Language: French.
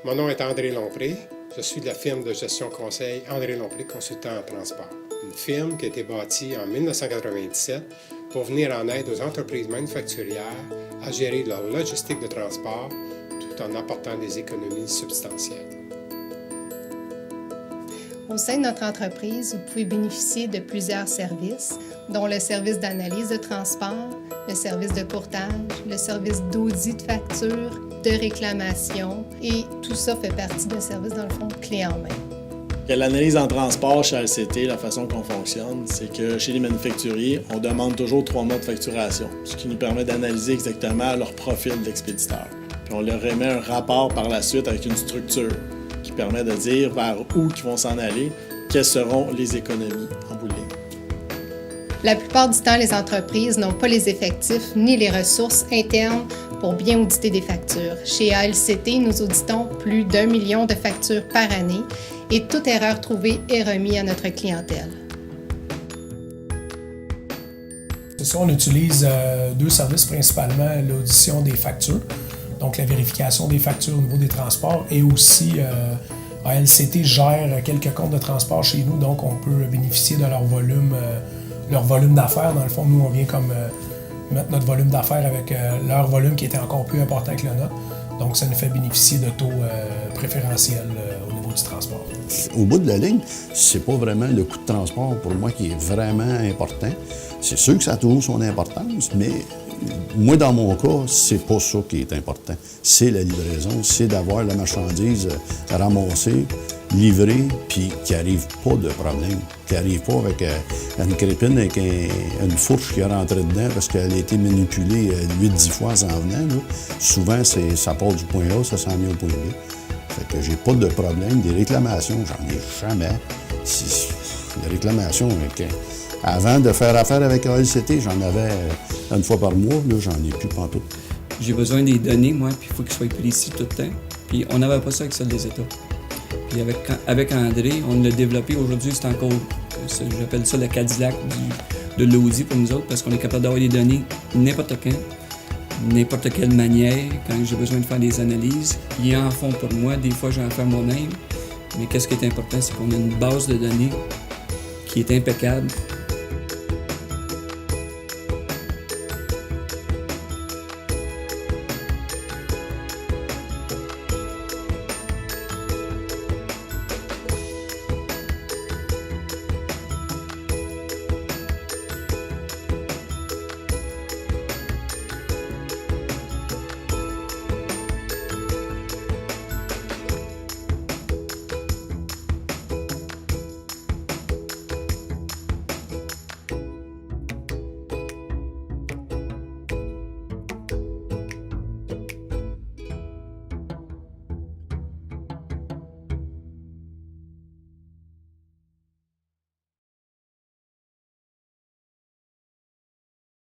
Mon nom est André Lompré. Je suis de la firme de gestion conseil André Lompré, consultant en transport. Une firme qui a été bâtie en 1997 pour venir en aide aux entreprises manufacturières à gérer leur logistique de transport tout en apportant des économies substantielles. Au sein de notre entreprise, vous pouvez bénéficier de plusieurs services, dont le service d'analyse de transport, le service de courtage, le service d'audit de facture, de réclamation, et tout ça fait partie d'un service, dans le fond, clé en main. L'analyse en transport chez LCT, la façon qu'on fonctionne, c'est que chez les manufacturiers, on demande toujours 3 mois de facturation, ce qui nous permet d'analyser exactement leur profil d'expéditeur. Puis on leur remet un rapport par la suite avec une structure qui permet de dire vers où ils vont s'en aller, quelles seront les économies en bout de ligne. La plupart du temps, les entreprises n'ont pas les effectifs ni les ressources internes pour bien auditer des factures. Chez ALCT, nous auditons plus d'1 million de factures par année et toute erreur trouvée est remise à notre clientèle. C'est ça, on utilise 2 services principalement, l'audition des factures, donc la vérification des factures au niveau des transports, et aussi ALCT gère quelques comptes de transport chez nous, donc on peut bénéficier de leur volume d'affaires. Dans le fond, nous, on vient comme mettre notre volume d'affaires avec leur volume qui était encore plus important que le nôtre. Donc, ça nous fait bénéficier de taux préférentiels au niveau du transport. Au bout de la ligne, c'est pas vraiment le coût de transport pour moi qui est vraiment important. C'est sûr que ça a toujours son importance, mais moi, dans mon cas, c'est pas ça qui est important. C'est la livraison, c'est d'avoir la marchandise ramassée, livrée, puis qu'il n'arrive pas de problème. Qu'il n'arrive pas avec une crépine avec une fourche qui est rentrée dedans parce qu'elle a été manipulée 8-10 fois en venant. Là. Souvent, ça part du point A, ça s'en vient au point B. Fait que j'ai pas de problème. Des réclamations, j'en ai jamais. Des réclamations, avant de faire affaire avec ALCT, j'en avais une fois par mois, là, j'en ai plus pantoute. J'ai besoin des données, moi, puis il faut qu'ils soient précis tout le temps. Puis on n'avait pas ça avec celle des États. Puis avec André, on l'a développé. Aujourd'hui, c'est encore, j'appelle ça le Cadillac de l'audit pour nous autres, parce qu'on est capable d'avoir des données n'importe quand, n'importe quelle manière, quand j'ai besoin de faire des analyses. Ils en font pour moi, des fois j'en fais moi-même. Mais qu'est-ce qui est important, c'est qu'on a une base de données qui est impeccable,